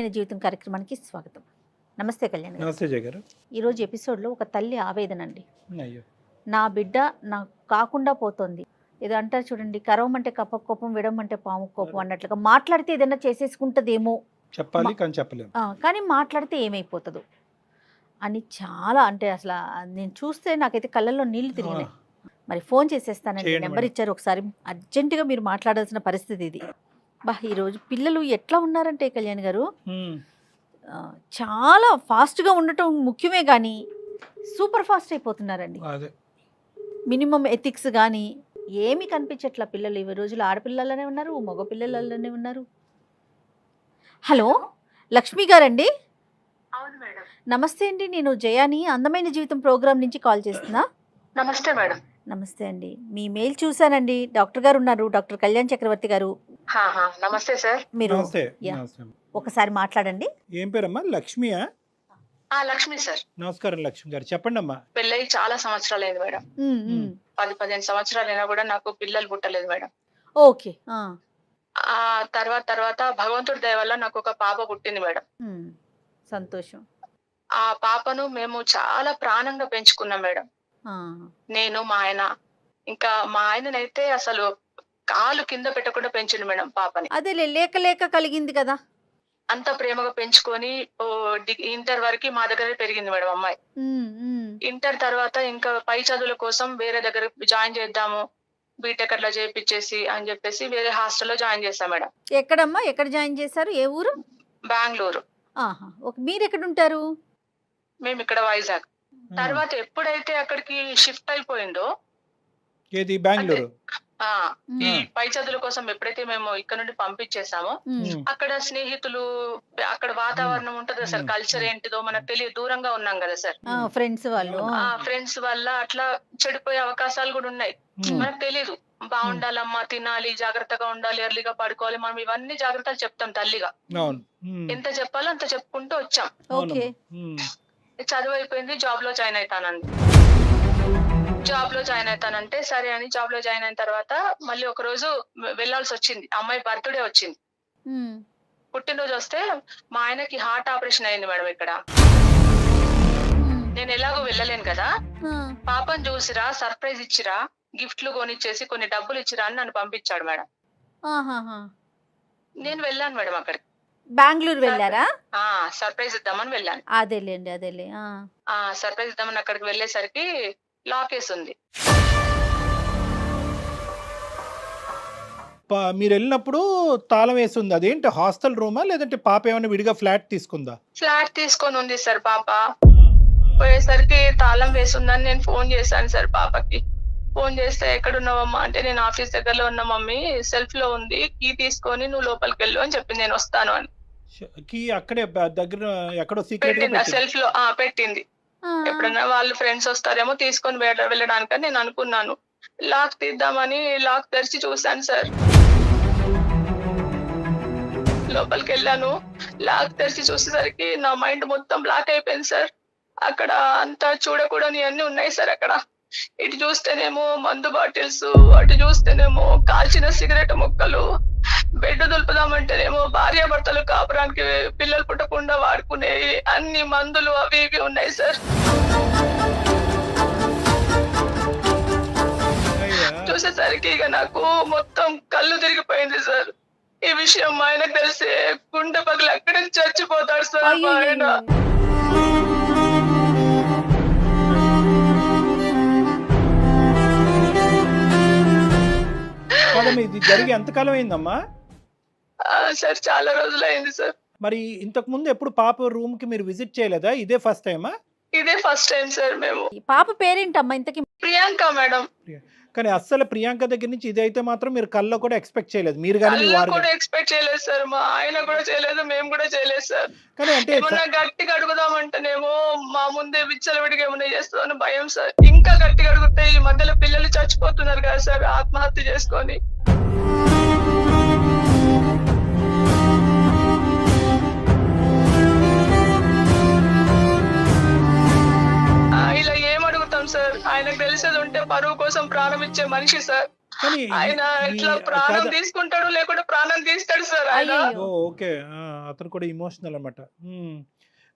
అందమైన జీవితం కార్యక్రమానికి స్వాగతం. నమస్తే కళ్యాణ్ గారు. నమస్తే జయ గారు. ఈరోజు ఎపిసోడ్లో ఒక తల్లి ఆవేదన అండి. అయ్యో, నా బిడ్డ నాకు కాకుండా పోతుంది. ఏదో అంటారు చూడండి, కరవమంటే కప్ప కోపం, విడమంటే పాము కోపం అన్నట్లుగా మాట్లాడితే ఏదైనా చేసేసుకుంటుందేమో, చెప్పాలి కానీ చెప్పలేము. కానీ మాట్లాడితే ఏమైపోతుందో అని చాలా, అంటే అసలు నేను చూస్తే నాకైతే కళ్ళల్లో నీళ్లు తిరిగినాయి. మరి ఫోన్ చేసేస్తానండి, చేయండి నెంబర్ ఇచ్చారు, ఒకసారి అర్జెంటుగా మీరు మాట్లాడాల్సిన పరిస్థితి ఇది. ఈరోజు పిల్లలు ఎట్లా ఉన్నారంటే కళ్యాణ్ గారు, చాలా ఫాస్ట్గా ఉండటం ముఖ్యమే కానీ సూపర్ ఫాస్ట్ అయిపోతున్నారండి. మినిమం ఎథిక్స్ కానీ ఏమీ కనిపించట్లా. పిల్లలు ఈ రోజులు ఆడపిల్లలనే ఉన్నారు, మగ పిల్లలనే ఉన్నారు. హలో, లక్ష్మి గారండి? అవును మేడం. నమస్తే అండి, నేను జయాని అందమైన జీవితం ప్రోగ్రామ్ నుంచి కాల్ చేస్తున్నా. నమస్తే మేడం. నమస్తే అండి, మీ మెయిల్ చూశానండి. డాక్టర్ గారు ఉన్నారు, డాక్టర్ కళ్యాణ్ చక్రవర్తి గారు. నమస్తే సార్. మీరు నమస్తే. ఒకసారి మాట్లాడండి. ఏం పేరమ్మా? లక్ష్మియా? లక్ష్మి సార్. నమస్కారం లక్ష్మి గారు, చెప్పండి అమ్మా. పెళ్ళై చాలా సంవత్సరాలు అయింది మేడం. 10-15 సంవత్సరాలైనా కూడా నాకు పిల్లలు పుట్టలేదు మేడం. ఓకే. ఆ తర్వాత భగవంతుడి దయ వల్ల నాకు ఒక పాప పుట్టింది మేడం. సంతోషం. ఆ పాపను మేము చాలా ప్రాణంగా పెంచుకున్నాం మేడం. నేను, మా ఆయన, ఇంకా మా ఆయననైతే అసలు కాలు కింద పెట్టకుండా పెంచిండు మేడం పాపని. అదే లేక లేక కలిగింది కదా, అంత ప్రేమగా పెంచుకొని ఇంటర్ వరకు మా దగ్గర పెరిగింది మేడం అమ్మాయి. ఇంటర్ తర్వాత ఇంకా పై చదువుల కోసం వేరే దగ్గర జాయిన్ చేద్దాము, బీటెక్ అట్లా చేయించేసి అని చెప్పేసి వేరే హాస్టల్లో జాయిన్ చేశాం మేడం. ఎక్కడమ్మా, ఎక్కడ జాయిన్ చేశారు? ఏ ఊరు? బెంగళూరు. మీరు ఎక్కడ ఉంటారు? మేము ఇక్కడ వైజాగ్. తర్వాత ఎప్పుడైతే అక్కడికి షిఫ్ట్ అయిపోయిందో, ఏది బెంగళూరు, ఈ పై చదువుల కోసం ఎప్పుడైతే మేము ఇక్కడ నుండి పంపించేసామో, అక్కడ స్నేహితులు, అక్కడ వాతావరణం ఉంటది సార్, కల్చర్ ఏంటిదో మనకు తెలియదు, దూరంగా ఉన్నాం కదా సార్. ఫ్రెండ్స్ వాళ్ళు, ఫ్రెండ్స్ వల్ల అట్లా చెడిపోయే అవకాశాలు కూడా ఉన్నాయి. మనకు తెలియదు. బాగుండాలమ్మా, తినాలి, జాగ్రత్తగా ఉండాలి, ఎర్లీగా పడుకోవాలి, మనం ఇవన్నీ జాగ్రత్తలు చెప్తాం తల్లిగా. ఎంత చెప్పాలో అంత చెప్పుకుంటూ వచ్చాం. చదువు అయిపోయింది, జాబ్ లో జాయిన్ అవుతానండి. జాబ్ లో జాయిన్ అవుతానంటే సరే అని జాబ్ లో జాయిన్ అయిన తర్వాత మళ్ళీ ఒక రోజు వెళ్లాల్సి వచ్చింది. అమ్మాయి బర్త్డే వచ్చింది, పుట్టినరోజు వస్తే మా ఆయనకి హార్ట్ ఆపరేషన్ అయింది మేడం ఇక్కడ. నేను ఎలాగో వెళ్ళలేను కదా, పాపని చూసిరా, సర్ప్రైజ్ ఇచ్చిరా, గిఫ్ట్లు కొనిచ్చేసి కొన్ని డబ్బులు ఇచ్చిరా అని నన్ను పంపించాడు మేడం. నేను వెళ్ళాను మేడం అక్కడికి. బెంగళూరు వెళ్ళారా? సర్ప్రైజ్ ఇద్దామని వెళ్ళాను. అదేలే. సర్ప్రైజ్ ఇద్దామని అక్కడికి వెళ్ళేసరికి లాక్ వేసి ఉంది. మీరు వెళ్ళినప్పుడు తాళం వేసి ఉంది. అదేంటి, హాస్టల్ రూమా లేదంటే పాప ఏమైనా విడిగా ఫ్లాట్ తీసుకుందా? ఫ్లాట్ తీసుకొని ఉంది సార్ పాప. పోయేసరికి తాళం వేసి ఉందని నేను ఫోన్ చేశాను సార్ పాపకి. ఫోన్ చేస్తే ఎక్కడున్నావమ్మా అంటే, నేను ఆఫీస్ దగ్గరలో ఉన్న మమ్మీ, సెల్ఫ్ లో ఉంది, కీ తీసుకొని నువ్వు లోపలికి వెళ్ళు అని చెప్పింది. నేను వస్తాను అని. కీ అక్కడే దగ్గర ఎక్కడో సీక్రెట్ సెల్ఫ్ లో పెట్టింది. ఎప్పుడన్నా వాళ్ళు ఫ్రెండ్స్ వస్తారేమో తీసుకొని వెళ్ళడానికి నేను అనుకున్నాను. లాక్ తీద్దామని లాక్ తెరిచి చూశాను సార్. లోపలికి వెళ్ళాను, లాక్ తెరిచి చూసేసరికి నా మైండ్ మొత్తం బ్లాక్ అయిపోయింది సార్. అక్కడ అంతా చూడకూడని అన్ని ఉన్నాయి సార్. అక్కడ ఇటు చూస్తేనేమో మందు బాటిల్స్, అటు చూస్తేనేమో కాల్చిన సిగరెట్ ముక్కలు, బెడ్ దులుపుదామంటేనేమో భార్యాభర్తలు కాపురానికి పిల్లలు పుట్టకుండా వాడుకునే అన్ని మందులు అవి ఇవి ఉన్నాయి సార్. చూసేసరికి ఇక నాకు మొత్తం కళ్ళు తిరిగిపోయింది సార్. ఈ విషయం మా ఆయనకు తెలిసే గుండె పగలు అక్కడి నుంచి చచ్చిపోతాడు సార్ మా ఆయన. ఇది జరిగి ఎంతకాలం అయిందమ్మా? సార్ చాలా రోజులు అయింది సార్. మరి ఇంతకు ముందు ఎప్పుడు పాప రూమ్ కి మీరు విజిట్ చేయలేదా? ఇదే ఫస్ట్ టైమా? ఇదే ఫస్ట్ టైం సార్. మేము పాప పేరేంటమ్మా ఇంతకి? ప్రియాంక మేడం. కానీ అస్సలు ప్రియాంక దగ్గర నుంచి ఇదైతే మాత్రం మీరు కల్లో కూడా ఎక్స్పెక్ట్ చేయలేదు. మీరు కూడా ఎక్స్పెక్ట్ చేయలేదు సార్. మా ఆయన కూడా చేయలేదు, మేము కూడా చేయలేదు సార్. కానీ అంటే ఏమన్నా గట్టిగా అడుగుదామంటేనేమో మా ముందే విచ్చలవిడిగా ఏమన్నా చేస్తామని భయం సార్. ఇంకా గట్టిగా అడిగితే ఈ మధ్యలో పిల్లలు చచ్చిపోతున్నారు కదా సార్, ఆత్మహత్య చేసుకొని. ఇలా ఏం అడుగుతాం సార్? ఆయనకు తెలిసేది ఉంటే పరువు కోసం ప్రాణం ఇచ్చే మనిషి సార్. కానీ ఆయన మీ ఇట్లా ప్రాణం కాదా తీసుకుంటాడు, లేకుంటే ప్రాణం తీస్తాడు సార్ ఆయన. అయ్యయ్యో! ఓకే. అతను కూడా ఎమోషనల్ అనమాట.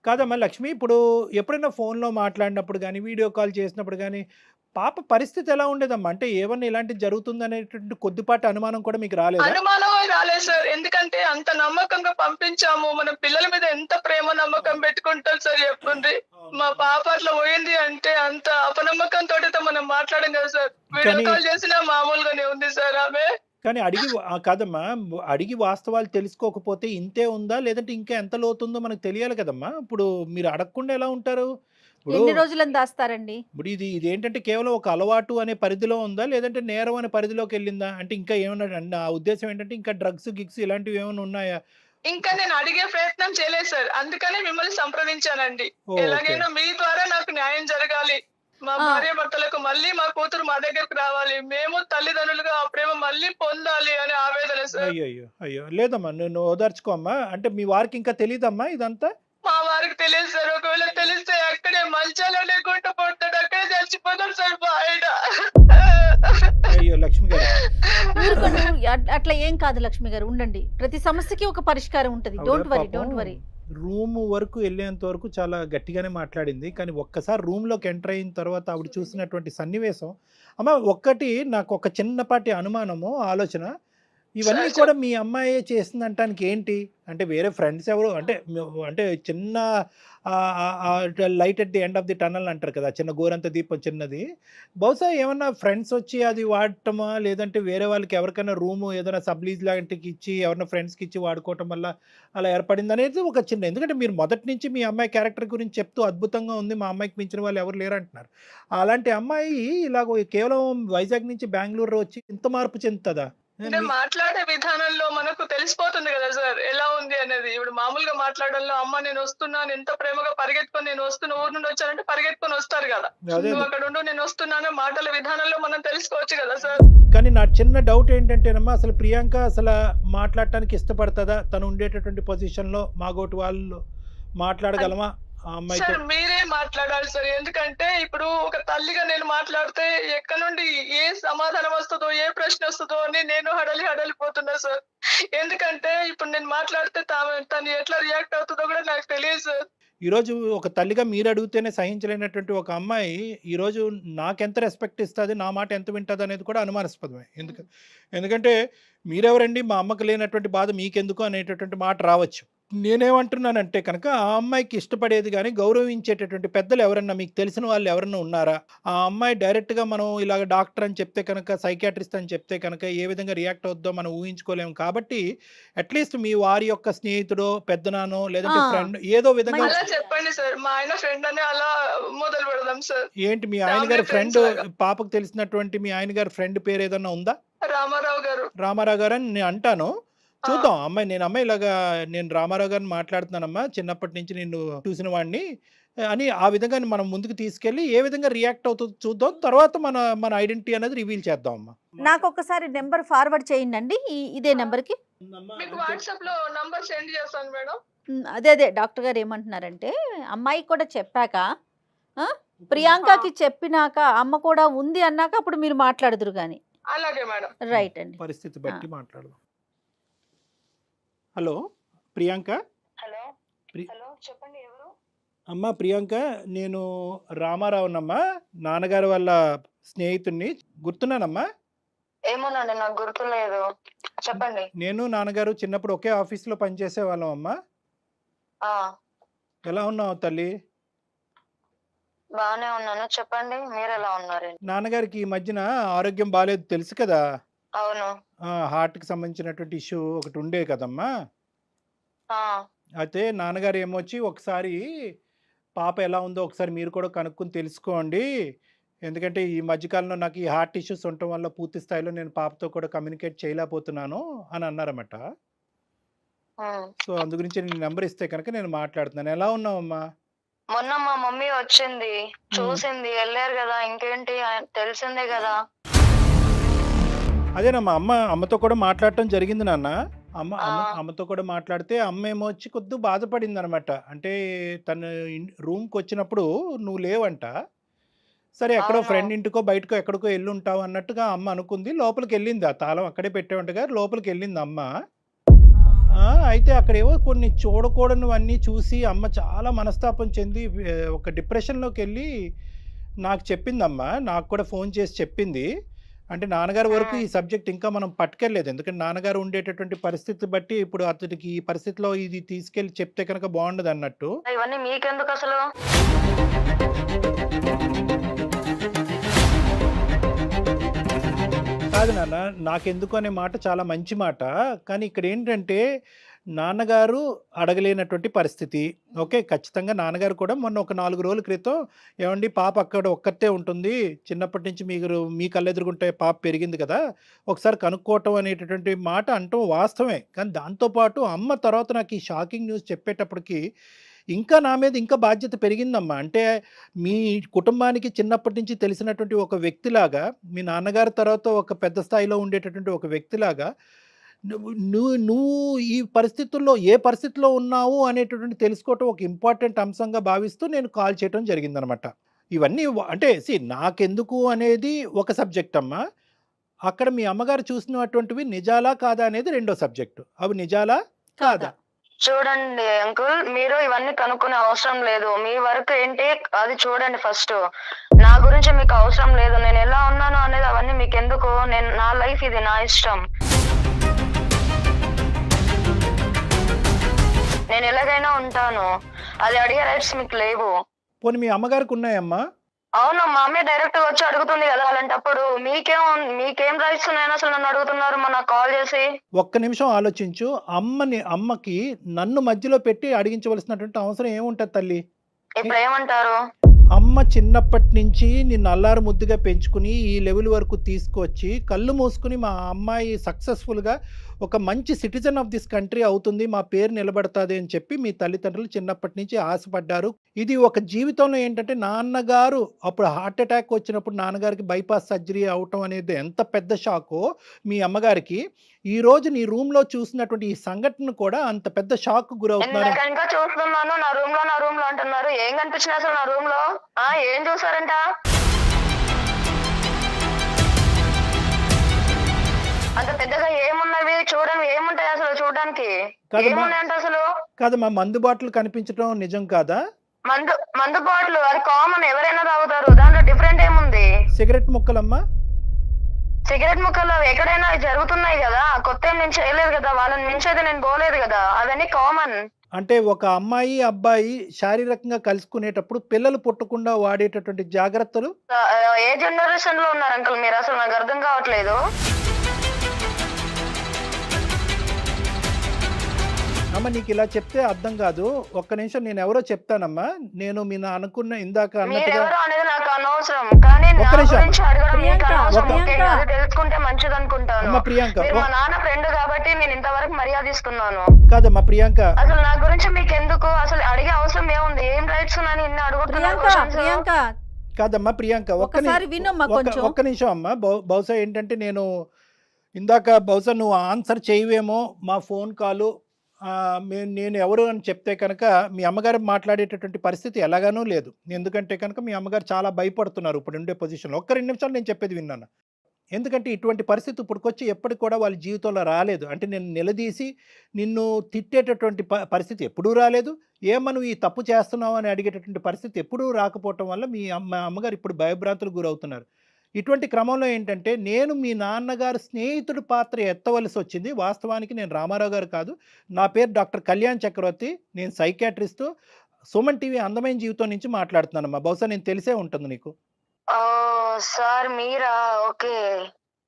కాదమ్మా లక్ష్మి, ఇప్పుడు ఎప్పుడైనా ఫోన్‌లో మాట్లాడినప్పుడు గానీ, వీడియో కాల్ చేసినప్పుడు గానీ, పాప పరిస్థితి ఎలా ఉండేదమ్మా? అంటే ఏమన్నా ఇలాంటిది జరుగుతుందనేటువంటి కొద్దిపాటి అనుమానం కూడా మీకు రాలేదా? అనుమానమే రాలేదు సార్. ఎందుకంటే అంత నమ్మకంగా పంపించాము. మన పిల్లల మీద ఎంత ప్రేమ నమ్మకం పెట్టుకుంటాం సార్ చెప్పండి. మా పాప అట్లా పోయింది అంటే అంత అపనమ్మకంతోటి మనం మాట్లాడం కదా సార్. వీడియో కానీ కాల్ చేసినా మామూలుగానే ఉంది సార్ ఆమె. కానీ కాదమ్మా, అడిగి వాస్తవాలు తెలుసుకోకపోతే ఇంతే ఉందా? లేదంటే ఇంకా ఎంత లోతుందో మనకు తెలియాలి కదమ్మా! ఇప్పుడు మీరు అడగకుండా ఎలా ఉంటారు? ఇప్పుడు ఎన్ని రోజులని దాస్తారండి? ఇప్పుడు ఇదేంటంటే కేవలం ఒక అలవాటు అనే పరిధిలో ఉందా? లేదంటే నేరం అనే పరిధిలోకెళ్ళిందా? అంటే ఇంకా ఏమన్నా నా ఉద్దేశ్యం ఏంటంటే ఇంకా డ్రగ్స్, గిగ్స్ ఇలాంటివి ఏమైనా ఉన్నాయా? ఇంకా నేను అడిగే ప్రయత్నం చేయలేదు సార్. అందుకనే మిమ్మల్ని సంప్రదించానండి. ఓకే. ఎలాగైనా మీ ద్వారా నాకు న్యాయం జరగాలి. మా ఆ! భార్యాభర్తలకు మళ్ళీ మా కూతురు మా దగ్గరకు రావాలి. మేము తల్లిదండ్రులుగా ఆ ప్రేమ మళ్ళీ పొందాలి అనే ఆవేదన సార్. అయ్యయ్యో! అయ్యో! లేదమ్మా, నువ్వు ఓదార్చుకో అమ్మా. అంటే మీ వారికి ఇంకా తెలీదమ్మా ఇదంతా? మా వారికి తెలియదు సార్. ఒకవేళ తెలిస్తే అక్కడే మంచాలోనే గుంట పడతాడు. అక్కడే చచ్చిపోతాడు సార్ మా ఆయన. అయ్యో! లక్ష్మి గారు. ఊరుకోండి. అట్లా ఏం కాదు లక్ష్మి గారు, ఉండండి. ప్రతి సమస్యకి ఒక పరిష్కారం ఉంటది. ఆవిడ డోంట్ వరీ, పాపం డోంట్ వరీ. రూమ్ వరకు వెళ్ళేంత వరకు చాలా గట్టిగానే మాట్లాడింది. కానీ ఒక్కసారి రూమ్‌లోకి ఎంటర్ అయిన తర్వాత ఆవిడ చూసినటువంటి సన్నివేశం, అమ్మ ఒక్కటి నాకు ఒక చిన్నపాటి అనుమానము, ఆలోచన. ఇవన్నీ సార్ కూడా మీ అమ్మాయే చేసిందంటానికి ఏంటి? అంటే వేరే ఫ్రెండ్స్ ఎవరు అంటే అంటే చిన్న light at the end of the tunnel అంటారు కదా! చిన్న గోరంత దీపం చిన్నది. బహుశా ఏమన్నా ఫ్రెండ్స్ వచ్చి అది వాడటమా? లేదంటే వేరే వాళ్ళకి ఎవరికైనా రూము ఏదైనా సబ్‌లీజ్ లాంటికి ఇచ్చి ఎవరైనా ఫ్రెండ్స్‌కి ఇచ్చి వాడుకోవటం వల్ల అలా ఏర్పడిందనేది ఒక చిన్న, ఎందుకంటే మీరు మొదటి నుంచి మీ అమ్మాయి క్యారెక్టర్ గురించి చెప్తూ అద్భుతంగా ఉంది, మా అమ్మాయికి మించిన వాళ్ళు ఎవరు లేరంటున్నారు. అలాంటి అమ్మాయి ఇలాగ కేవలం వైజాగ్ నుంచి బెంగుళూరు వచ్చి ఇంత మార్పు చెందుతదా? అంటే మాట్లాడే విధానంలో మనకు తెలిసిపోతుంది కదా సార్ ఎలా ఉంది అనేది. ఇప్పుడు మామూలుగా మాట్లాడడంలో అమ్మ నేను వస్తున్నాను, ఎంత ప్రేమగా పరిగెత్తుకొని నేను వస్తున్నా, ఊరు నుండి వచ్చానంటే పరిగెత్తుకొని వస్తారు కదా. అదే. నువ్వు అక్కడ ఉండు నేను వస్తున్నాను మాటల విధానంలో మనం తెలుసుకోవచ్చు కదా సార్. కానీ నా చిన్న డౌట్ ఏంటంటేనమ్మా, అసలు ప్రియాంక అసలు మాట్లాడటానికి ఇష్టపడతదా? తను ఉండేటటువంటి పొజిషన్‌లో మాగోటి వాళ్ళు మాట్లాడగలమా ఆ అమ్మాయితో? సార్ మీరే మాట్లాడాలి సార్. ఎందుకంటే ఇప్పుడు ఒక తల్లిగా నేను మాట్లాడితే ఎక్కడ నుండి ఏ సమాధానం వస్తుందో, ఏ ప్రశ్న వస్తుందో అని నేను హడలిపోతున్నా సార్. ఎందుకంటే ఇప్పుడు నేను మాట్లాడితే తను ఎట్లా రియాక్ట్ అవుతుందో కూడా నాకు తెలియదు సార్. ఈరోజు ఒక తల్లిగా మీరు అడిగితేనే సహించలేనటువంటి ఒక అమ్మాయి ఈరోజు నాకెంత రెస్పెక్ట్ ఇస్తుంది, నా మాట ఎంత వింటుంది అనేది కూడా అనుమానాస్పదమే. ఎందుకంటే మీరెవరండి, మా అమ్మకు లేనటువంటి బాధ మీకెందుకు అనేటటువంటి మాట రావచ్చు. నేనేమంటున్నానంటే కనుక ఆ అమ్మాయికి ఇష్టపడేది కానీ గౌరవించేటటువంటి పెద్దలు ఎవరన్నా మీకు తెలిసిన వాళ్ళు ఎవరన్నా ఉన్నారా? ఆ అమ్మాయి డైరెక్ట్గా మనం ఇలాగ డాక్టర్ అని చెప్తే కనుక, సైకియాట్రిస్ట్ అని చెప్తే కనుక ఏ విధంగా రియాక్ట్ అవుద్దో మనం ఊహించుకోలేము. కాబట్టి అట్లీస్ట్ మీ వారి యొక్క స్నేహితుడో, పెద్దనానో, లేదంటే ఫ్రెండ్ ఏదో విధంగా. అలా చెప్పండి సార్. మా ఆయన ఫ్రెండ్ అని అలా మొదలు పెడదాం సార్. ఏంటి మీ ఆయన గారి ఫ్రెండ్, పాపకు తెలిసినటువంటి మీ ఆయన గారి ఫ్రెండ్ పేరు ఏదన్నా ఉందా? రామారావు గారు. రామారావు గారు అని నేను అంటాను. చూద్దాం అమ్మాయి, అమ్మాయి ఇలాగా నేను రామారావు గారిని మాట్లాడుతున్నానమ్మా, చిన్నప్పటి నుంచి నిన్ను చూసిన వాడిని అని ఆ విధంగా మనం ముందుకు తీసుకెళ్ళి ఏ విధంగా రియాక్ట్ అవుతుందో చూద్దాం. తర్వాత మన ఐడెంటిటీ అనేది రివీల్ చేద్దాం అమ్మా. నాకు ఒకసారి నెంబర్ ఫార్వర్డ్ చేయండి ఇదే నెంబర్కి. మీకు వాట్సాప్ లో నంబర్ సెండ్ చేస్తాను మేడం. అదే డాక్టర్ గారు ఏమంటున్నారంటే, అమ్మాయి కూడా చెప్పాక ప్రియాంకకి చెప్పినాక అమ్మ కూడా ఉంది అన్నాక అప్పుడు మీరు మాట్లాడుదురు కానీ. అలాగే మేడం. రైట్ అండి. పరిస్థితి బట్టి మాట్లాడదాం. హలో ప్రియాంక. హలో హలో చెప్పండి ఎవరు? అమ్మా ప్రియాంక, నేను రామారావునమ్మా, నాన్నగారు వాళ్ళ స్నేహితుడిని. గుర్తున్నానమ్మా? ఏమోనండి నాకు గుర్తులేదు. చెప్పండి. నేను నాన్నగారు చిన్నప్పుడు ఒకే ఆఫీస్లో పనిచేసే వాళ్ళం అమ్మా. ఎలా ఉన్నావు తల్లి? బానే ఉన్నాను. చెప్పండి మీరు ఎలా ఉన్నారు? నాన్నగారికి ఈ మధ్యన ఆరోగ్యం బాగాలేదు తెలుసు కదా. అవును. హార్ట్కి సంబంధించినటువంటి ఇష్యూ ఒకటి ఉండే కదమ్మా. అయితే నాన్నగారు ఏమొచ్చి ఒకసారి పాప ఎలా ఉందో ఒకసారి మీరు కూడా కనుక్కొని తెలుసుకోండి, ఎందుకంటే ఈ మధ్యకాలంలో నాకు ఈ హార్ట్ ఇష్యూస్ ఉండటం వల్ల పూర్తి స్థాయిలో నేను పాపతో కూడా కమ్యూనికేట్ చేయలేకపోతున్నాను అని అన్నారన్నమాట. సో అందు గురించి నేను నెంబర్ ఇస్తే కనుక నేను మాట్లాడుతున్నాను. ఎలా ఉన్నావమ్మా? మొన్న మా మమ్మీ వచ్చింది, చూసింది, వెళ్ళారు కదా, ఇంకేంటి తెలిసిందే కదా. అదేనమ్మా, అమ్మతో కూడా మాట్లాడటం జరిగింది నాన్న. అమ్మతో కూడా మాట్లాడితే అమ్మ ఏమో వచ్చి కొద్దిగా బాధపడింది అనమాట. అంటే తను రూమ్కి వచ్చినప్పుడు నువ్వు లేవంట. సరే ఎక్కడో అవును. ఫ్రెండ్ ఇంటికో బయటకో ఎక్కడికో ఎల్లి ఉంటావు అన్నట్టుగా అమ్మ అనుకుంది. లోపలికి వెళ్ళింది. ఆ తాళం అక్కడే పెట్టేవంటగా లోపలికి వెళ్ళింది అమ్మ. అయితే అక్కడేవో కొన్ని చూడకూడనివన్నీ చూసి అమ్మ చాలా మనస్తాపం చెంది ఒక డిప్రెషన్‌లోకి వెళ్ళి నాకు చెప్పిందమ్మ. నాకు కూడా ఫోన్ చేసి చెప్పింది. అంటే నాన్నగారి వరకు హ్మ్. ఈ సబ్జెక్ట్ ఇంకా మనం పట్టుకెళ్ళలేదు. ఎందుకంటే నాన్నగారు ఉండేటటువంటి పరిస్థితి బట్టి ఇప్పుడు అతనికి ఈ పరిస్థితిలో ఇది తీసుకెళ్ళి చెప్తే కనుక బాగుండదన్నట్టు. ఇవన్నీ మీకెందుకసలు? కాదు నాన్న, నాకెందుకు అనే మాట చాలా మంచి మాట. కానీ ఇక్కడేంటంటే, నాన్నగారు అడగలేనటువంటి పరిస్థితి. ఓకే. ఖచ్చితంగా నాన్నగారు కూడా మొన్న ఒక 4 రోజుల క్రితం, "ఏవండీ పాప అక్కడ ఒక్కతే ఉంటుంది. చిన్నప్పటి నుంచి మీరు మీ కళ్ళెదురుగుంటే పాప పెరిగింది కదా! ఒకసారి కనుక్కోవటం" అనేటటువంటి మాట అనటం వాస్తవమే. కానీ దాంతో పాటు అమ్మ తర్వాత నాకు ఈ షాకింగ్ న్యూస్ చెప్పేటప్పటికి, ఇంకా నా మీద ఇంకా బాధ్యత పెరిగిందమ్మా. అంటే మీ కుటుంబానికి చిన్నప్పటి నుంచి తెలిసినటువంటి ఒక వ్యక్తిలాగా, మీ నాన్నగారి తర్వాత ఒక పెద్ద స్థాయిలో ఉండేటటువంటి ఒక వ్యక్తిలాగా, నువ్వు నువ్వు నువ్వు ఈ పరిస్థితుల్లో ఏ పరిస్థితిలో ఉన్నావు అనేటటువంటి తెలుసుకోవటం ఒక ఇంపార్టెంట్ అంశంగా భావిస్తూ నేను కాల్ చేయటం జరిగిందనమాట. ఇవన్నీ అంటే నాకెందుకు అనేది ఒక సబ్జెక్ట్ అమ్మా. అక్కడ మీ అమ్మగారు చూసినటువంటివి నిజాలా కాదా అనేది రెండో సబ్జెక్టు. అవి నిజాలా కాదా? చూడండి అంకుల్, మీరు ఇవన్నీ కనుక్కునే అవసరం లేదు. మీ వరకు ఏంటి అది చూడండి ఫస్ట్. నా గురించి మీకు అవసరం లేదు. నేను ఎలా ఉన్నాను అనేది అవన్నీ మీకెందుకు? నా లైఫ్ ఇది, నా ఇష్టం. నేను ఎలాగైనా ఉంటాను. అది అడిగే రైట్స్ మీకు లేవు. పోనీ మీ అమ్మగారికి ఉన్నాయమ్మా? అవును, మా అమ్మే డైరెక్ట్ గా వచ్చి అడుగుతుంది కదా. అలాంటప్పుడు మీకేం రైట్స్ ఉన్నాయని అసలు నన్ను అడుగుతున్నారు నాకు కాల్ చేసి? ఒక్క నిమిషం ఆలోచించు. అమ్మకి నన్ను మధ్యలో పెట్టి అడిగించవలసినటువంటి అవసరం ఏముంటది తల్లి? ఇప్పుడు ఏమంటారు? అమ్మ చిన్నప్పటి నుంచి నిన్ను అల్లారు ముద్దుగా పెంచుకుని ఈ లెవెల్ వరకు తీసుకొచ్చి కళ్ళు మూసుకుని మా అమ్మాయి సక్సెస్ఫుల్గా ఒక మంచి సిటిజన్ ఆఫ్ దిస్ కంట్రీ అవుతుంది, మా పేరు నిలబడుతుంది అని చెప్పి మీ తల్లిదండ్రులు చిన్నప్పటి నుంచి ఆశపడ్డారు. ఇది ఒక జీవితంలో ఏంటంటే నాన్నగారు అప్పుడు హార్ట్ అటాక్ వచ్చినప్పుడు నాన్నగారికి బైపాస్ సర్జరీ అవటం అనేది ఎంత పెద్ద షాకో మీ అమ్మగారికి, ఈ రోజు నీ రూమ్ లో చూసినటువంటి ఈ సంఘటన కూడా అంత పెద్ద షాక్ గురవుతున్నారు. ఇంకా చూస్తున్నాను. నా రూమ్ లో అంటున్నారు. ఏం కనిపించింది అసలు నా రూమ్ లో? ఏం చూసారంట? అంత పెద్దగా ఏమున్నవి చూడండి, ఏముంటాయి అసలు చూడడానికి? ఏమున్నాయంట అసలు? కాదమ్మా, మందు బాటిల్ కనిపించడం నిజం కాదా? మందు బాటిల్ అది కామన్, ఎవరైనా తాగుతారు. దాంట్లో డిఫరెంట్ ఏముంది? సిగరెట్ ముక్కలమ్మా? సిగరెట్ ముక్కలు ఎక్కడైనా జరుగుతున్నాయి కదా. కొత్త ఏం నేను చేయలేదు కదా. వాళ్ళని మించి అయితే నేను పోలేదు కదా. అవన్నీ కామన్. అంటే ఒక అమ్మాయి అబ్బాయి శారీరకంగా కలుసుకునేటప్పుడు పిల్లలు పుట్టకుండా వాడేటటువంటి జాగ్రత్తలు ఏ జనరేషన్ లో ఉన్నారు అంకుల్ మీరు? అసలు నాకు అర్థం కావట్లేదు. అమ్మ నీకు ఇలా చెప్తే అర్థం కాదు. ఒక్క నిమిషం, నేను ఎవరో చెప్తానమ్మా. నేను మీ అనుకున్న ఇందాక అన్నట్టుగా మీరెవరు అనేది నాకు అనవసరం. కానీ నా ఒక్క నిమిషం. గురించి అడగడం మీకు ప్రియాంక, అనవసరం. ఓకే, ప్రియాంక. అది తెలుసుకుంటే మంచిది అనుకుంటాను. అమ్మ ప్రియాంక, మీరు మా నాన్న ఫ్రెండ్ కాబట్టి నేను ఇంతవరకు మర్యాద ఇస్తున్నాను. కాదమ్మా ప్రియాంక, అసలు నా గురించి మీకు ఎందుకు? అసలు అడిగే అవసరం ఏముంది? ఏం రైట్స్ ఉన్నాయని ఇన్ని అడుగుతున్నారు questions? ప్రియాంక కాదమ్మా ప్రియాంక, ఒక్కసారి వినమ్మా కొంచెం. ఒక్క నిమిషం అమ్మా. బహుశా ఏంటంటే నేను ఇందాక బహుశా నువ్వు ఆన్సర్ చేయవేమో మా ఫోన్ కాలు. నేను ఎవరు అని చెప్తే కనుక మీ అమ్మగారు మాట్లాడేటటువంటి పరిస్థితి ఎలాగానూ లేదు. ఎందుకంటే కనుక మీ అమ్మగారు చాలా భయపడుతున్నారు ఇప్పుడు ఉండే పొజిషన్లో. ఒక్క 2 నిమిషాలు నేను చెప్పేది విన్నాను. ఎందుకంటే ఇటువంటి పరిస్థితి ఇప్పటికొచ్చి ఎప్పటికి కూడా వాళ్ళ జీవితంలో రాలేదు. అంటే నేను నిలదీసి నిన్ను తిట్టేటటువంటి పరిస్థితి ఎప్పుడూ రాలేదు. నువ్వు ఈ తప్పు చేస్తున్నావు అని అడిగేటటువంటి పరిస్థితి ఎప్పుడూ రాకపోవటం వల్ల మీ అమ్మగారు ఇప్పుడు భయభ్రాంతులకు గురవుతున్నారు. ఇటువంటి క్రమంలో ఏంటంటే నేను మీ నాన్నగారు స్నేహితుడి పాత్ర ఎత్తవలసి వచ్చింది. వాస్తవానికి నేను రామారావు గారు కాదు. నా పేరు డాక్టర్ కళ్యాణ్ చక్రవర్తి. నేను సైకాట్రిస్టు. సుమన్ టీవీ అందమైన జీవితం నుంచి మాట్లాడుతున్నానమ్మా. బహుశా నేను తెలిసే ఉంటుంది నీకు. సార్ మీరా? ఓకే,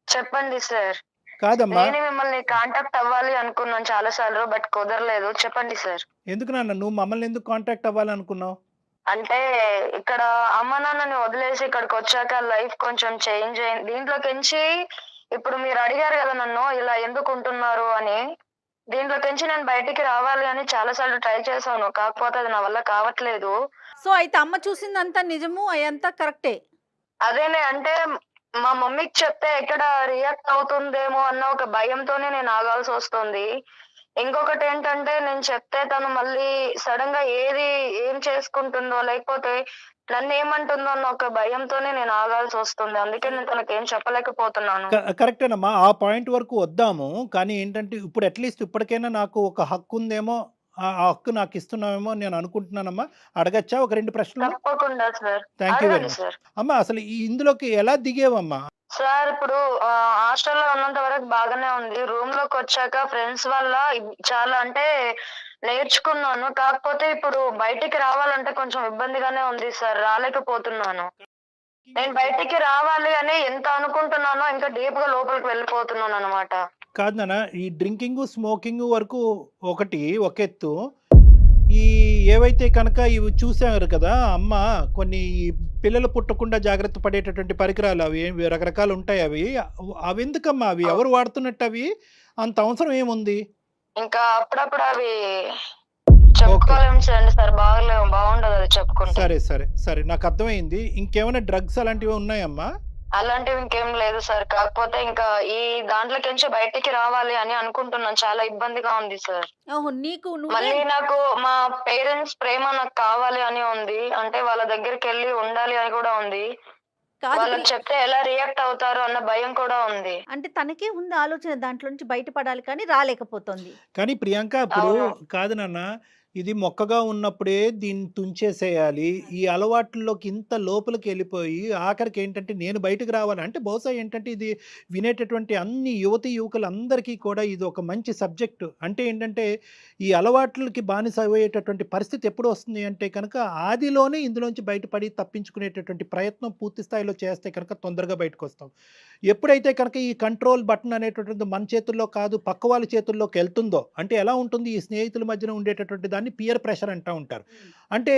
చెప్పండి సార్. కాదమ్మా, నేను మిమ్మల్ని కాంటాక్ట్ అవ్వాలి అనుకున్నాను చాలా సార్లు, బట్ కుదరలేదు. చెప్పండి సార్. ఎందుకు నాన్న నువ్వు మమ్మల్ని ఎందుకు కాంటాక్ట్ అవ్వాలనుకున్నావు? అంటే ఇక్కడ అమ్మ నాన్నని వదిలేసి ఇక్కడికి వచ్చాక లైఫ్ కొంచెం చేంజ్ అయింది. దీంట్లోకించి ఇప్పుడు మీరు అడిగారు కదా నన్ను ఇలా ఎందుకు ఉంటున్నారు అని. దీంట్లోకించి నేను బయటికి రావాలి అని చాలా సార్లు ట్రై చేశాను. కాకపోతే అది నా వల్ల కావట్లేదు. సో అయితే అమ్మ చూసిందంతా నిజము, అదంతా కరెక్టే. అదేనే అంటే మా మమ్మీకి చెప్తే ఎక్కడ రియాక్ట్ అవుతుందేమో అన్న ఒక భయంతోనే నేను ఆగాల్సి వస్తుంది. ఇంకొకటి ఏంటంటే నేను చెప్తే తను మళ్ళీ సడన్ గా ఏం చేసుకుంటుందో లేకపోతే నన్ను ఏమంటుందో అన్న ఒక భయంతోనే నేను ఆగాల్సి వస్తుంది. అందుకే నేను తనకి ఏం చెప్పలేకపోతున్నాను. కరెక్టేనమ్మా, ఆ పాయింట్ వరకు వద్దాము. కానీ ఏంటంటే ఇప్పుడు అట్లీస్ట్ ఇప్పటికైనా నాకు ఒక హక్కు ఉందేమో, ఆ హక్కు నాకు ఇస్తున్నావేమో నేను అనుకుంటున్నానమ్మా. అడగచ్చా ఒక 2 ప్రశ్నలు? తప్పకుండా సార్. థ్యాంక్ యూ వెరీ అడగండి మచ్. సార్. అమ్మా అసలు ఇందులోకి ఎలా దిగేవమ్మా? సార్ ఇప్పుడు హాస్టల్లో ఉన్నంత వరకు బాగానే ఉంది. రూమ్ లోకి వచ్చాక ఫ్రెండ్స్ వల్ల చాలా అంటే నేర్చుకున్నాను. కాకపోతే ఇప్పుడు బయటికి రావాలంటే కొంచెం ఇబ్బందిగానే ఉంది సార్. రాలేకపోతున్నాను. నేను బయటికి రావాలి అని ఎంత అనుకుంటున్నానో ఇంకా డీప్ గా లోపలికి వెళ్ళిపోతున్నాను అనమాట. కాదు నాన్న, ఈ డ్రింకింగ్ స్మోకింగ్ వరకు ఒకటి ఒక ఎత్తు. ఈ ఏవైతే కనుక ఇవి చూసారు కదా అమ్మ, కొన్ని పిల్లలు పుట్టకుండా జాగ్రత్త పడేటటువంటి పరికరాలు అవి రకరకాలు ఉంటాయి. అవి ఎందుకమ్మా? అవి ఎవరు వాడుతున్నట్టు? అవి అంత అవసరం ఏముంది? ఇంకా అప్పుడప్పుడు అవి చెప్పుకోలేము సార్. బాగుండదు అది చెప్పుకుంటే. సరే సరే సరే, నాకు అర్థమైంది. ఇంకేమైనా డ్రగ్స్ అలాంటివి ఉన్నాయమ్మా? అలాంటివి ఇంకేం లేదు సార్. కాకపోతే ఇంకా ఈ దాంట్లోకించి బయటికి రావాలి అని అనుకుంటున్నాను. చాలా ఇబ్బందిగా ఉంది సార్. ఓహో, నీకు మళ్ళీ నాకు మా పేరెంట్స్ ప్రేమ నాకు కావాలి అని ఉంది. అంటే వాళ్ళ దగ్గరికి వెళ్ళి ఉండాలి అని కూడా ఉంది. వాళ్ళకి చెప్తే ఎలా రియాక్ట్ అవుతారు అన్న భయం కూడా ఉంది. అంటే తనకే ఉంది ఆలోచన దాంట్లో నుంచి బయటపడాలి, కానీ రాలేకపోతుంది. కానీ ప్రియాంక, ఇప్పుడు కాదు నాన్న, ఇది మొక్కగా ఉన్నప్పుడే దీన్ని తుంచేసేయాలి. ఈ అలవాట్లలోకి ఇంత లోపలికి వెళ్ళిపోయి ఆఖరికి ఏంటంటే నేను బయటకు రావాలి అంటే, బహుశా ఏంటంటే ఇది వినేటటువంటి అన్ని యువతి యువకులందరికీ కూడా ఇది ఒక మంచి సబ్జెక్టు. అంటే ఏంటంటే ఈ అలవాట్లకి బానిస అయ్యేటటువంటి పరిస్థితి ఎప్పుడు వస్తుంది అంటే కనుక ఆదిలోనే ఇందులోంచి బయటపడి తప్పించుకునేటటువంటి ప్రయత్నం పూర్తి స్థాయిలో చేస్తే కనుక తొందరగా బయటకు వస్తాం. ఎప్పుడైతే కనుక ఈ కంట్రోల్ బటన్ అనేటటువంటిది మన చేతుల్లో కాదు పక్క వాళ్ళ చేతుల్లోకి వెళ్తుందో, అంటే ఎలా ఉంటుంది, ఈ స్నేహితుల మధ్యన ఉండేటటువంటి దాన్ని పియర్ ప్రెషర్ అంటూ ఉంటారు. అంటే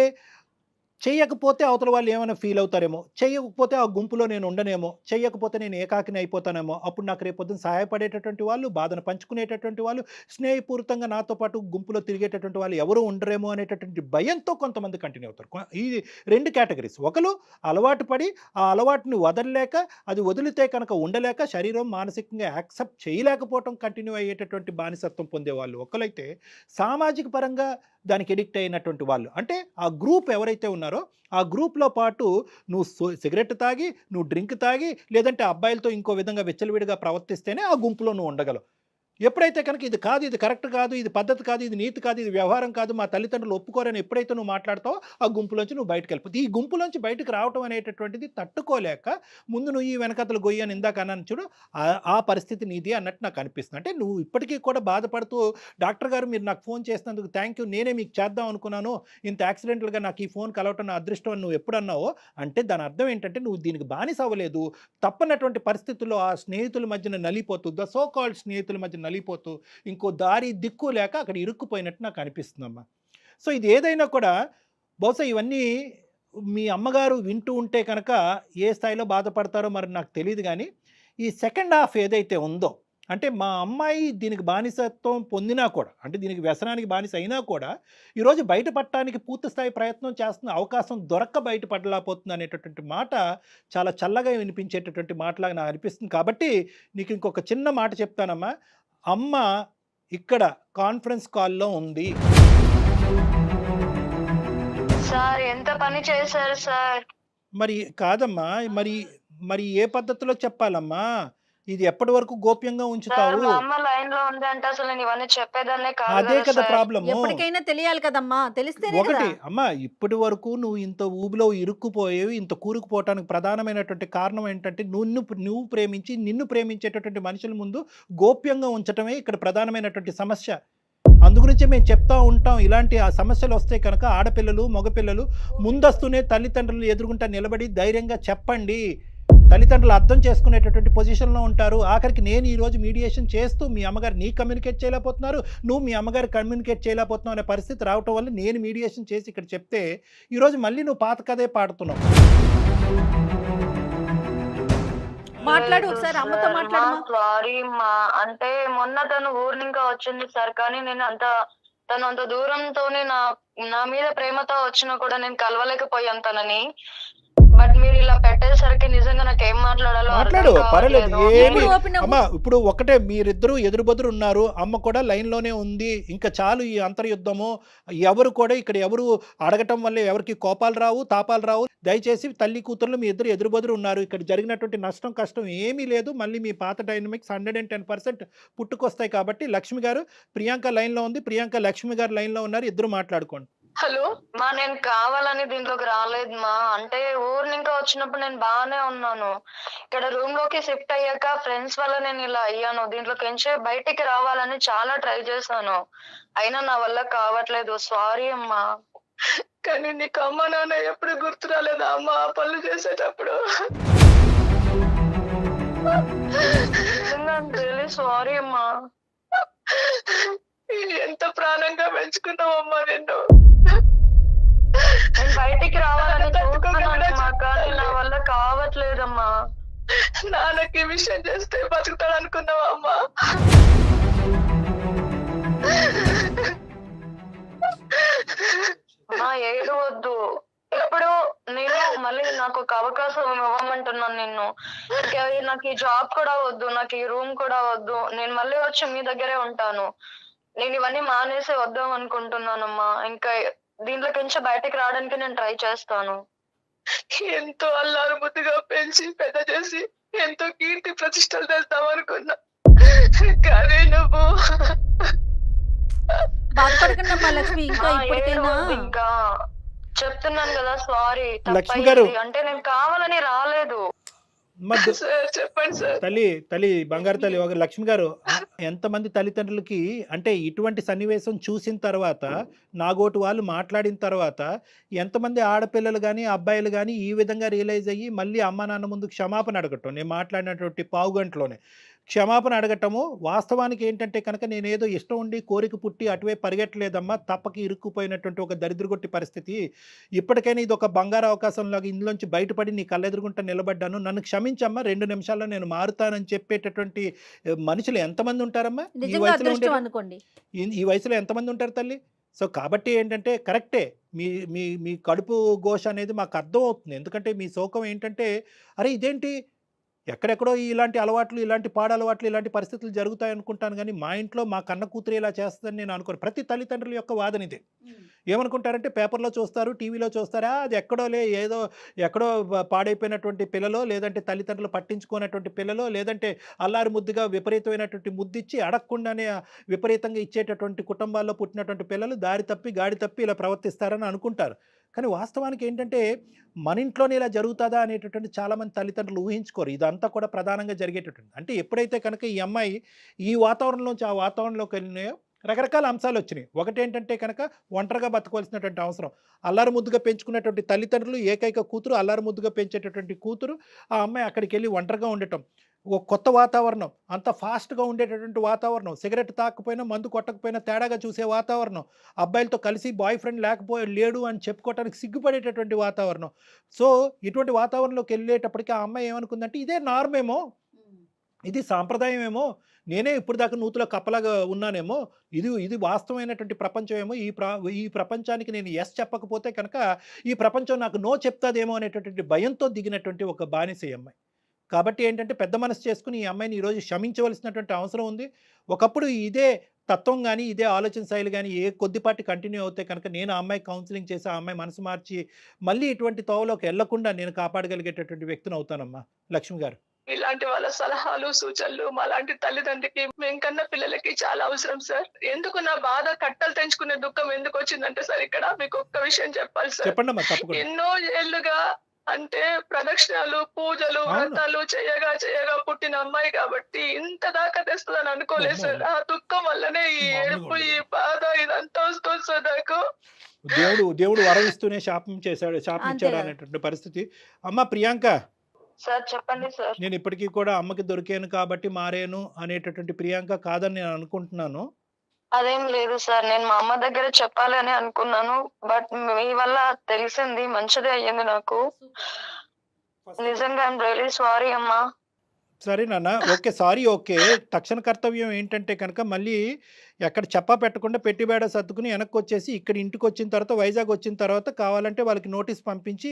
చెయ్యకపోతే అవతల వాళ్ళు ఏమైనా ఫీల్ అవుతారేమో, చెయ్యకపోతే ఆ గుంపులో నేను ఉండనేమో, చెయ్యకపోతే నేను ఏకాకిని అయిపోతానేమో, అప్పుడు నాకు రేపొద్దున సహాయపడేటటువంటి వాళ్ళు, బాధను పంచుకునేటటువంటి వాళ్ళు, స్నేహపూరితంగా నాతో పాటు గుంపులో తిరిగేటటువంటి వాళ్ళు ఎవరు ఉండరేమో అనేటటువంటి భయంతో కొంతమంది కంటిన్యూ అవుతారు. ఈ 2 కేటగిరీస్. ఒకరు అలవాటు పడి ఆ అలవాటుని వదలలేక, అది వదిలితే కనుక ఉండలేక, శరీరం మానసికంగా యాక్సెప్ట్ చేయలేకపోవటం కంటిన్యూ అయ్యేటటువంటి బానిసత్వం పొందేవాళ్ళు ఒకరైతే, సామాజిక పరంగా దానికి ఎడిక్ట్ అయినటువంటి వాళ్ళు, అంటే ఆ గ్రూప్ ఎవరైతే ఉన్నారో ఆ గ్రూప్లో పాటు నువ్వు సిగరెట్ తాగి, నువ్వు డ్రింక్ తాగి, లేదంటే అబ్బాయిలతో ఇంకో విధంగా విచ్చలవిడిగా ప్రవర్తిస్తేనే ఆ గుంపులో నువ్వు ఉండగలవు. ఎప్పుడైతే కనుక ఇది కాదు, ఇది కరెక్ట్ కాదు, ఇది పద్ధతి కాదు, ఇది నీతి కాదు, ఇది వ్యవహారం కాదు, మా తల్లిదండ్రులు ఒప్పుకోరని ఎప్పుడైతే నువ్వు మాట్లాడతావో ఆ గుంపులోంచి నువ్వు బయటకు వెళ్ళిపోతావు. ఈ గుంపులోంచి బయటకు రావటం అనేటటువంటిది తట్టుకోలేక ముందు నువ్వు ఈ వెనకతలు గొయ్యి అని ఇందాక అన్నాను చూడు, ఆ పరిస్థితి నీది అన్నట్టు నాకు అనిపిస్తుంది. అంటే నువ్వు ఇప్పటికీ కూడా బాధపడుతూ, డాక్టర్ గారు మీరు నాకు ఫోన్ చేసినందుకు థ్యాంక్ యూ, నేనే మీకు చేద్దాం అనుకున్నాను, ఇంత యాక్సిడెంటల్గా నాకు ఈ ఫోన్ కలవటం నా అదృష్టం అని నువ్వు ఎప్పుడు అన్నావో, అంటే దాని అర్థం ఏంటంటే నువ్వు దీనికి బానిస అవ్వలేదు. తప్పనటువంటి పరిస్థితుల్లో ఆ స్నేహితుల మధ్యన నలిపోతూ, ద సో కాల్డ్ స్నేహితుల మధ్య నలిపోతూ, ఇంకో దారి దిక్కు లేక అక్కడ ఇరుక్కుపోయినట్టు నాకు అనిపిస్తుందమ్మా. సో ఇది ఏదైనా కూడా బహుశా ఇవన్నీ మీ అమ్మగారు వింటూ ఉంటే కనుక ఏ స్థాయిలో బాధపడతారో మరి నాకు తెలియదు. కానీ ఈ సెకండ్ హాఫ్ ఏదైతే ఉందో, అంటే మా అమ్మాయి దీనికి బానిసత్వం పొందినా కూడా, అంటే దీనికి వ్యసనానికి బానిస అయినా కూడా ఈరోజు బయటపడటానికి పూర్తి స్థాయి ప్రయత్నం చేస్తున్న, అవకాశం దొరక్క బయటపడలేకపోతుంది అనేటటువంటి మాట చాలా చల్లగా వినిపించేటటువంటి మాటలాగా నాకు అనిపిస్తుంది. కాబట్టి నీకు ఇంకొక చిన్న మాట చెప్తానమ్మా. అమ్మ ఇక్కడ కాన్ఫరెన్స్ కాల్లో ఉంది. సార్ ఎంత పని చేశారు సార్? మరి కాదమ్మా, మరి ఏ పద్ధతిలో చెప్పాలమ్మా? ఇది ఎప్పటి వరకు గోప్యంగా ఉంచుతావు? మా అమ్మ లైన్ లో ఉంది అంటే అసలు నేను ఇవన్నీ చెప్పేదాన్నే కాదు. అదే కదా ప్రాబ్లమ్. ఎప్పటికైనా తెలియాలి కదమ్మా, తెలిస్తేనే ఒకటి కదా. అమ్మా, ఇప్పటి వరకు నువ్వు ఇంత ఊబిలో ఇరుక్కుపోయేవి, ఇంత కూరుకుపోవటానికి ప్రధానమైనటువంటి కారణం ఏంటంటే నువ్వు ప్రేమించి నిన్ను ప్రేమించేటటువంటి మనుషుల ముందు గోప్యంగా ఉంచటమే ఇక్కడ ప్రధానమైనటువంటి సమస్య. అందుగురించే మేము చెప్తా ఉంటాం, ఇలాంటి ఆ సమస్యలు వస్తే కనుక ఆడపిల్లలు మగపిల్లలు ముందస్తునే తల్లిదండ్రులు ఎదురుగుంటా నిలబడి ధైర్యంగా చెప్పండి. తల్లిదండ్రులు అర్థం చేసుకునేటటువంటి పొజిషన్లో ఉంటారు. ఆఖరికి నేను ఈరోజు మీడియేషన్ చేస్తూ మీ అమ్మగారు నీ కమ్యూనికేట్ చేయలేకపోతున్నారు, నువ్వు మీ అమ్మగారు కమ్యూనికేట్ చేయలేకపోతున్నావు అనే పరిస్థితి రావటం వల్ల నేను మీడియేషన్ చేసి ఇక్కడ చెప్తే ఈరోజు మళ్ళీ నువ్వు పాత కథే పాడుతున్నావు. మాట్లాడు ఒకసారి, అమ్మతో మాట్లాడు. సారీ మా, అంటే మొన్న తను ఊరు ఇంకా వచ్చింది సార్, కానీ నేను తను అంత దూరంతోనే నా మీద ప్రేమతో వచ్చినా కూడా నేను కలవలేకపోయాను తనని. బట్ మీరు ఇలా పెట్టేసరికి నిజంగా నాకు ఏం మాట్లాడాలో మాట్లాడు, అర్థం పర్వాలేదు, కావట్లేదు. ఏమి ఎప్పుడు ఓపెన్ అవ్వు. అమ్మా ఇప్పుడు ఒకటే, మీరిద్దరూ ఎదురుబెదురు ఉన్నారు, అమ్మ కూడా లైన్లోనే ఉంది, ఇంకా చాలు ఈ అంతర్యుద్ధము. ఎవరు కూడా ఇక్కడ ఎవరు అడగటం వల్ల ఎవరికి కోపాలు రావు, తాపాలు రావు. దయచేసి తల్లి కూతుర్లు మీ ఇద్దరు ఎదురుబెదురు ఉన్నారు, ఇక్కడ జరిగినటువంటి నష్టం కష్టం ఏమీ లేదు. మళ్ళీ మీ పాత డైనమిక్స్ 110% పుట్టుకొస్తాయి. కాబట్టి లక్ష్మి గారు, ప్రియాంక లైన్లో ఉంది, ప్రియాంక లక్ష్మి గారు లైన్లో ఉన్నారు, ఇద్దరు మాట్లాడుకోండి. హలో. మా నేను కావాలని దీంట్లోకి రాలేదు మా. అంటే ఊరు ఇంకా వచ్చినప్పుడు నేను బాగానే ఉన్నాను. ఇక్కడ రూమ్ లోకి షిఫ్ట్ అయ్యాక ఫ్రెండ్స్ వల్ల నేను ఇలా అయ్యాను. దీంట్లోకి ఎంచే బయటికి రావాలని చాలా ట్రై చేశాను, అయినా నా వల్ల కావట్లేదు. సారీ అమ్మా. కానీ నీకు అమ్మ నాన్న ఎప్పుడు గుర్తు రాలేదా అమ్మ ఆ పనులు చేసేటప్పుడు? రియలీ సారీ అమ్మా. ఎంత ప్రాణంగా పెంచుకున్నావమ్మా నిన్ను. నేను బయటికి రావాలని చూస్తున్నాను అమ్మా, కానీ నా వల్ల కావట్లేదమ్మా. నాన్నకి ఈ విషయం చేస్తే బతుకుతాడు అనుకున్నావా అమ్మా? అమ్మా ఏడవద్దు. ఇప్పుడు నేను మళ్ళీ నాకు ఒక అవకాశం ఇవ్వమంటున్నాను నిన్ను. నాకు ఈ జాబ్ కూడా వద్దు, నాకు ఈ రూమ్ కూడా వద్దు. నేను మళ్ళీ వచ్చి మీ దగ్గరే ఉంటాను. నేను ఇవన్నీ మానేసి వద్దాం అనుకుంటున్నానమ్మా. ఇంకా దీంట్లోకి నుంచి బయటకు రావడానికి నేను ట్రై చేస్తాను. ఎంతో అల్లారు ముద్దుగా పెంచి పెద్ద చేసి ఎంతో కీర్తి ప్రతిష్టలు తెస్తావు అనుకున్నా, కానీ నువ్వు బాధపడకండి అమ్మా లక్ష్మి, ఇంకా అమ్మా, ఇప్పటికైనా ఏడవద్దు ఇంకా. చెప్తున్నాను కదా సారీ, లక్ష్మి గారు. అంటే నేను కావాలని రాలేదు. మధ్య సార్ చెప్పండి సార్. తల్లి బంగారు తల్లి, ఒక లక్ష్మి గారు, ఎంతమంది తల్లిదండ్రులకి అంటే ఇటువంటి సన్నివేశం చూసిన తర్వాత, నాగోటు వాళ్ళు మాట్లాడిన తర్వాత, ఎంతమంది ఆడపిల్లలు కానీ అబ్బాయిలు కానీ ఈ విధంగా రియలైజ్ అయ్యి మళ్ళీ అమ్మ నాన్న ముందు క్షమాపణ అడగటం, నేను మాట్లాడినటువంటి పావు గంటలోనే క్షమాపణ అడగటము. వాస్తవానికి ఏంటంటే కనుక నేనేదో ఇష్టం ఉండి కోరిక పుట్టి అటువైపు పరిగెట్టలేదమ్మా, తప్పకి ఇరుక్కుపోయినటువంటి ఒక దరిద్రగొట్టి పరిస్థితి. ఇప్పటికైనా ఇది ఒక బంగారు అవకాశంలాగా ఇందులోంచి బయటపడి నీ కళ్ళెదురుగుంట నిలబడ్డాను, నన్ను క్షమించమ్మా, 2 నిమిషాల్లో నేను మారుతానని చెప్పేటటువంటి మనుషులు ఎంతమంది ఉంటారమ్మా ఈ నిజంగా వయసులో అదృష్టం ఉండే అనుకోండి. ఈ వయసులో ఎంతమంది ఉంటారు తల్లి? సో కాబట్టి ఏంటంటే కరెక్టే, మీ మీ మీ కడుపు ఘోష అనేది మాకు అర్థం అవుతుంది. ఎందుకంటే మీ శోకం ఏంటంటే, అరే ఇదేంటి ఎక్కడెక్కడో ఇలాంటి అలవాట్లు, ఇలాంటి పాడలవాట్లు, ఇలాంటి పరిస్థితులు జరుగుతాయి అనుకుంటాను, కానీ మా ఇంట్లో మా కన్న కూతురు ఇలా చేస్తుందని నేను అనుకోను. ప్రతి తల్లిదండ్రుల యొక్క వాదన ఇదే. ఏమనుకుంటారంటే పేపర్లో చూస్తారు, టీవీలో చూస్తారా, అది ఎక్కడోలే, ఏదో ఎక్కడో పాడైపోయినటువంటి పిల్లలో, లేదంటే తల్లిదండ్రులు పట్టించుకున్నటువంటి పిల్లలో, లేదంటే అల్లారి ముద్దుగా విపరీతమైనటువంటి ముద్దిచ్చి అడగకుండానే విపరీతంగా ఇచ్చేటటువంటి కుటుంబాల్లో పుట్టినటువంటి పిల్లలు దారి తప్పి గాడి తప్పి ఇలా ప్రవర్తిస్తారని అనుకుంటారు. కానీ వాస్తవానికి ఏంటంటే మన ఇంట్లోనే ఇలా జరుగుతుందా అనేటటువంటి చాలామంది తల్లిదండ్రులు ఊహించుకోరు. ఇదంతా కూడా ప్రధానంగా జరిగేటటువంటి, అంటే ఎప్పుడైతే కనుక ఈ అమ్మాయి ఈ వాతావరణంలోంచి ఆ వాతావరణంలోకి వెళ్ళినాయో రకరకాల అంశాలు వచ్చినాయి. ఒకటేంటంటే కనుక ఒంటరిగా బతకవలసినటువంటి అవసరం, అల్లారు ముద్దుగా పెంచుకున్నటువంటి తల్లిదండ్రులు, ఏకైక కూతురు, అల్లారు ముద్దుగా పెంచేటటువంటి కూతురు, ఆ అమ్మాయి అక్కడికి వెళ్ళి ఒంటరిగా ఉండటం, ఒక కొత్త వాతావరణం, అంత ఫాస్ట్గా ఉండేటటువంటి వాతావరణం, సిగరెట్ తాకపోయినా మందు కొట్టకపోయినా తేడాగా చూసే వాతావరణం, అబ్బాయిలతో కలిసి బాయ్ ఫ్రెండ్ లేడు అని చెప్పుకోవడానికి సిగ్గుపడేటటువంటి వాతావరణం. సో ఇటువంటి వాతావరణంలోకి వెళ్ళేటప్పటికీ ఆ అమ్మాయి ఏమనుకుందంటే ఇదే నార్మేమో, ఇది సాంప్రదాయం ఏమో, నేనే ఇప్పుడు దాకా నూతులో కప్పలాగా ఉన్నానేమో, ఇది వాస్తవమైనటువంటి ప్రపంచం ఏమో, ఈ ప్రపంచానికి నేను ఎస్ చెప్పకపోతే కనుక ఈ ప్రపంచం నాకు నో చెప్తాదేమో అనేటటువంటి భయంతో దిగినటువంటి ఒక బానిస ఈ అమ్మాయి. కాబట్టి ఏంటంటే పెద్ద మనసు చేసుకుని ఈ అమ్మాయిని ఈరోజు క్షమించవలసినటువంటి అవసరం ఉంది. ఒకప్పుడు ఇదే తత్వం కానీ ఇదే ఆలోచన శైలి కానీ కొద్దిపాటి కంటిన్యూ అవుతే కనుక నేను ఆ అమ్మాయి కౌన్సిలింగ్ చేసి ఆ అమ్మాయి మనసు మార్చి మళ్ళీ ఇటువంటి తోవలోకి వెళ్లకుండా నేను కాపాడగలిగేటటువంటి వ్యక్తిని అవుతానమ్మా. లక్ష్మి గారు, ఇలాంటి వాళ్ళ సలహాలు సూచనలు మాలాంటి తల్లిదండ్రికి మేము కన్నా పిల్లలకి చాలా అవసరం సార్. ఎందుకు నా బాధ కట్టలు తెంచుకునే దుఃఖం ఎందుకు వచ్చిందంటే సార్, ఇక్కడ మీకు ఒక్క విషయం చెప్పాలి సార్. చెప్పండి అమ్మా, తప్పకుండా. ఎన్నో ఏళ్లుగా అంటే ప్రదక్షిణాలు, పూజలు, వ్రతాలు చేయగా పుట్టిన అమ్మాయి కాబట్టి ఇంత దాకా తెస్తుందని అనుకోలేదు సార్. ఆ దుఃఖం వల్లనే ఈ ఏడుపు, ఈ బాధ ఇదంతా వస్తుంది సార్ నాకు. దేవుడు వరం ఇస్తూనే శాపించాడు అనేటువంటి పరిస్థితి. అమ్మ ప్రియాంక, సార్ చెప్పండి సార్. నేను ఇప్పటికీ కూడా అమ్మకి దొరికాను కాబట్టి మారేను అనేటటువంటి ప్రియాంక కాదని నేను అనుకుంటున్నాను. అదేం లేదు సార్, నేను మా అమ్మ దగ్గర చెప్పాలని అనుకున్నాను, బట్ మీ వల్ల తెలిసింది, మంచిదే అయ్యింది నాకు. నిజంగా ఐఎమ్ రియలీ సారీ అమ్మా. సరే నాన్న, ఓకే, సారీ, ఓకే. తక్షణ కర్తవ్యం ఏంటంటే కనుక మళ్ళీ ఎక్కడ చెప్పా పెట్టకుండా పెట్టి బేడ సర్దుకుని వెనక్కి వచ్చేసి ఇక్కడ ఇంటికి వచ్చిన తర్వాత, వైజాగ్ వచ్చిన తర్వాత కావాలంటే వాళ్ళకి నోటీస్ పంపించి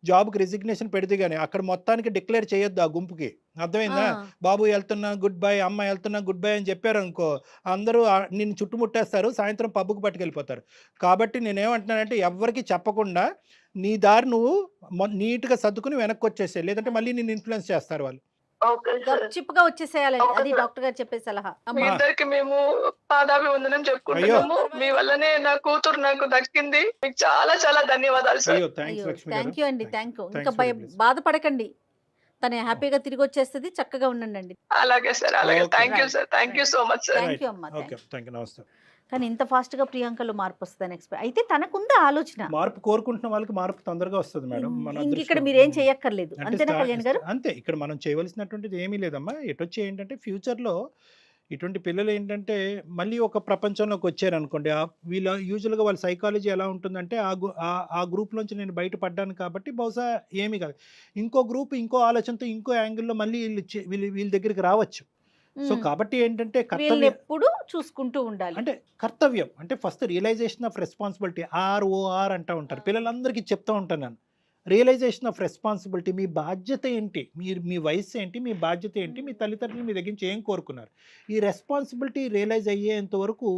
జాబ్కి రిజిగ్నేషన్ పెడితే కానీ అక్కడ మొత్తానికి డిక్లేర్ చేయొద్దు ఆ గుంపుకి. అర్థమైందా? బాబు వెళ్తున్నా గుడ్ బై, అమ్మ వెళ్తున్నా గుడ్ బై అని చెప్పారు అనుకో, అందరూ నిన్ను చుట్టుముట్టేస్తారు, సాయంత్రం పబ్బుకు పట్టుకెళ్ళిపోతారు. కాబట్టి నేనేమంటున్నానంటే ఎవరికి చెప్పకుండా నీ దారి నువ్వు నీట్గా సర్దుకుని వెనక్కి వచ్చేసే, లేదంటే మళ్ళీ నిన్ను ఇన్ఫ్లుయెన్స్ చేస్తారు వాళ్ళు. Okay sir. చిప్పుగా వచ్చేసేయాలని అది డాక్టర్ గారు చెప్పే సలహా. మీ ఇద్దరికి మేము పాదాభివందనం చెప్పుకుంటున్నాము. మీ వల్లనే నా కూతురు నాకు దక్కింది. మీకు చాలా చాలా ధన్యవాదాలు సార్. అయ్యో, థ్యాంక్స్ లక్ష్మి గారు. థ్యాంక్ యూ అండి, థ్యాంక్ యూ. ఇంకా Thanks for this. బాధపడకండి, తను హ్యాపీగా తిరిగి వచ్చేస్తుంది. చక్కగా ఉండండి. అలాగే సార్, అలాగే. Okay. Thank you sir, thank you so much sir. Thank you అమ్మా. ఓకే, థ్యాంక్ యూ, నమస్తే. కానీ ఇంత ఫాస్ట్ గా ప్రియాంకలో మార్పు వస్తుందని ఎక్స్పెక్ట్ అయితే తనకుందా ఆలోచన. మార్పు కోరుకుంటున్న వాళ్ళకి మార్పు తొందరగా వస్తుంది మేడం. మన ఇంక ఇక్కడ అదృష్టం. మీరేం చేయక్కర్లేదు, అంటే అంతేనా కళ్యాణ్ గారు? అంతే, ఇక్కడ మనం చేయవలసినటువంటిది ఏమీ లేదమ్మా. ఎటొచ్చి ఏంటంటే ఫ్యూచర్లో ఇటువంటి పిల్లలు ఏంటంటే మళ్ళీ ఒక ప్రపంచంలోకి వచ్చారనుకోండి, వీళ్ళ యూజువల్గా వాళ్ళ సైకాలజీ ఎలా ఉంటుందంటే ఆ గ్రూప్లోంచి నేను బయటపడ్డాను కాబట్టి బహుశా ఏమీ కాదు, ఇంకో గ్రూప్ ఇంకో ఆలోచనతో ఇంకో యాంగిల్లో మళ్ళీ వీళ్ళ దగ్గరికి రావచ్చు. సో కాబట్టి ఏంటంటే వీళ్ళని కర్తవ్యం ఎప్పుడు చూసుకుంటూ ఉండాలి. అంటే కర్తవ్యం అంటే first realization of responsibility, ROR అంటూ ఉంటారు. పిల్లలందరికీ చెప్తూ ఉంటాను నేను, రియలైజేషన్ ఆఫ్ రెస్పాన్సిబిలిటీ. మీ బాధ్యత ఏంటి, మీ వయసు ఏంటి, మీ బాధ్యత ఏంటి, మీ తల్లిదండ్రులు మీ దగ్గర నుంచి ఏం కోరుకున్నారు, ఈ రెస్పాన్సిబిలిటీ రియలైజ్ అయ్యేంత వరకు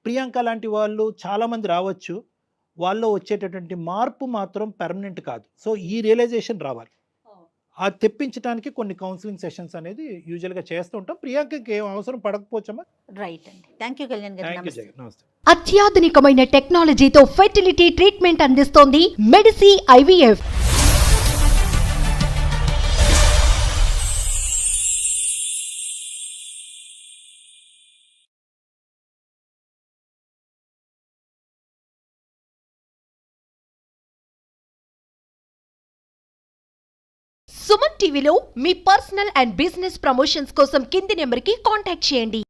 ప్రియాంక లాంటి వాళ్ళు చాలామంది రావచ్చు, వాళ్ళు వచ్చేటటువంటి మార్పు మాత్రం పర్మనెంట్ కాదు. సో ఈ రియలైజేషన్ రావాలి. అది తెప్పించడానికి కొన్ని కౌన్సిలింగ్ సెషన్స్ అనేది యూజువల్గా చేస్తూ ఉంటాం. ప్రియాంకకి ఏం అవసరం పడకపోవచ్చమ్మా. రైట్ అండి, థ్యాంక్ యూ కళ్యాణ్ గారు. థ్యాంక్ యూ నమస్తే. జగన్, నమస్తే. అత్యాధునికమైన టెక్నాలజీతో ఫెర్టిలిటీ ట్రీట్మెంట్ అందిస్తోంది మెడిసి IVF. సుమన్ టీవీలో మీ పర్సనల్ అండ్ బిజినెస్ ప్రమోషన్స్ కోసం కింది నెంబర్కి కాంటాక్ట్ చేయండి.